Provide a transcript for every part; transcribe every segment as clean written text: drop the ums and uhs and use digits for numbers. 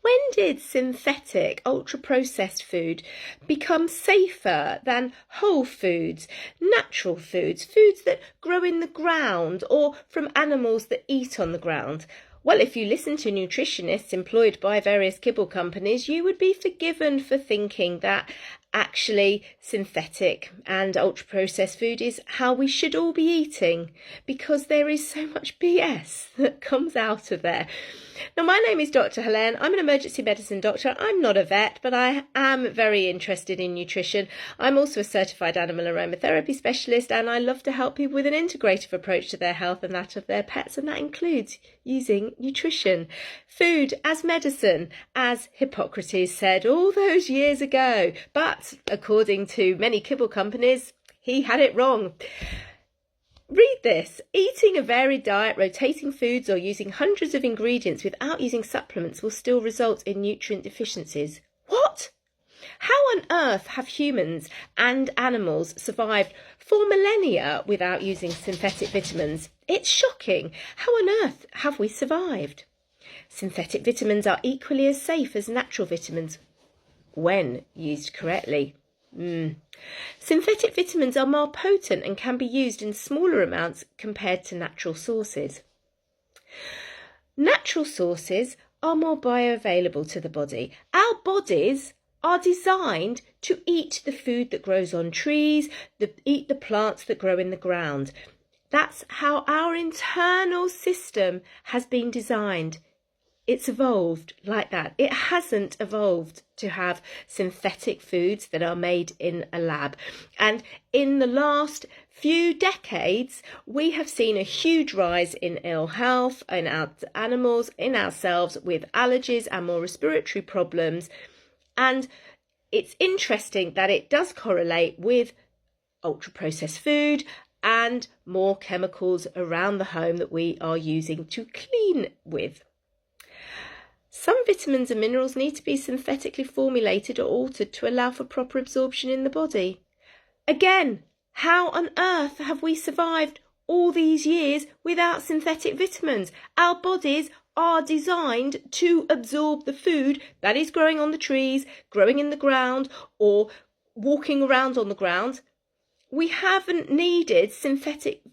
When did synthetic, ultra-processed food become safer than whole foods, natural foods, foods that grow in the ground or from animals that eat on the ground? Well, if you listen to nutritionists employed by various kibble companies, you would be forgiven for thinking that actually synthetic and ultra-processed food is how we should all be eating, because there is so much BS that comes out of there. Now, my name is Dr. Helene. I'm an emergency medicine doctor. I'm not a vet, but I am very interested in nutrition. I'm also a certified animal aromatherapy specialist, and I love to help people with an integrative approach to their health and that of their pets, and that includes using nutrition. Food as medicine, as Hippocrates said all those years ago. But according to many kibble companies, he had it wrong. Read this. Eating a varied diet, rotating foods, or using hundreds of ingredients without using supplements will still result in nutrient deficiencies. What? How on earth have humans and animals survived for millennia without using synthetic vitamins? It's shocking. How on earth have we survived? Synthetic vitamins are equally as safe as natural vitamins when used correctly. Synthetic vitamins are more potent and can be used in smaller amounts compared to natural sources. Natural sources are more bioavailable to the body. Our bodies are designed to eat the food that grows on trees, eat the plants that grow in the ground. That's how our internal system has been designed. It's evolved like that. It hasn't evolved to have synthetic foods that are made in a lab. And in the last few decades, we have seen a huge rise in ill health in our animals, in ourselves, with allergies and more respiratory problems. And it's interesting that it does correlate with ultra-processed food and more chemicals around the home that we are using to clean with. Some vitamins and minerals need to be synthetically formulated or altered to allow for proper absorption in the body. Again, how on earth have we survived all these years without synthetic vitamins? Our bodies are designed to absorb the food that is growing on the trees, growing in the ground, or walking around on the ground. We haven't needed synthetic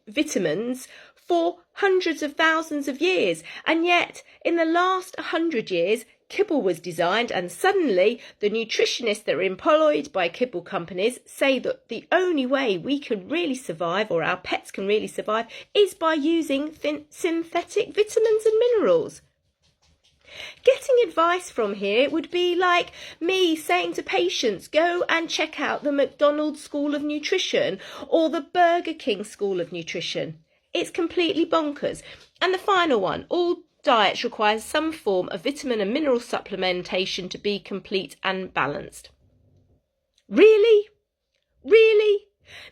vitamins for hundreds of thousands of years, and yet in the last 100 years kibble was designed, and suddenly the nutritionists that are employed by kibble companies say that the only way we can really survive, or our pets can really survive, is by using synthetic vitamins and minerals. Getting advice from here would be like me saying to patients, go and check out the McDonald's School of Nutrition or the Burger King School of Nutrition. It's completely bonkers. And the final one, all diets require some form of vitamin and mineral supplementation to be complete and balanced. Really? Really?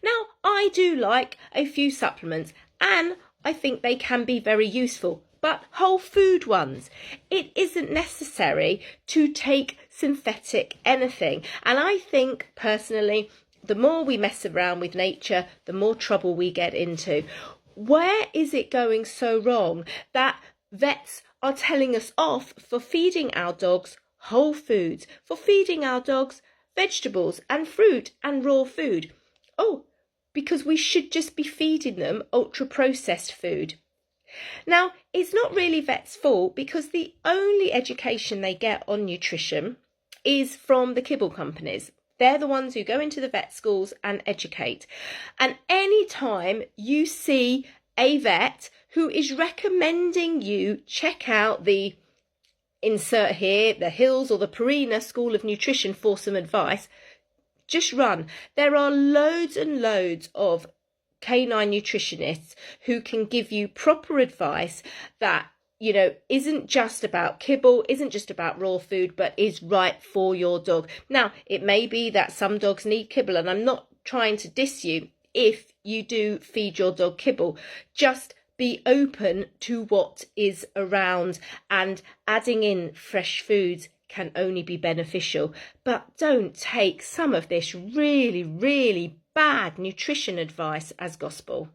Now, I do like a few supplements, and I think they can be very useful, but whole food ones. It isn't necessary to take synthetic anything. And I think personally, the more we mess around with nature, the more trouble we get into. Where is it going so wrong that vets are telling us off for feeding our dogs whole foods, for feeding our dogs vegetables and fruit and raw food? Oh, because we should just be feeding them ultra-processed food. Now, it's not really vets' fault, because the only education they get on nutrition is from the kibble companies. They're the ones who go into the vet schools and educate. And any time you see a vet who is recommending you check out the, insert here, the Hills or the Purina School of Nutrition for some advice, just run. There are loads and loads of canine nutritionists who can give you proper advice that, you know, isn't just about kibble, isn't just about raw food, but is right for your dog. Now, it may be that some dogs need kibble, and I'm not trying to diss you if you do feed your dog kibble. Just be open to what is around, and adding in fresh foods can only be beneficial. But don't take some of this really, really bad nutrition advice as gospel.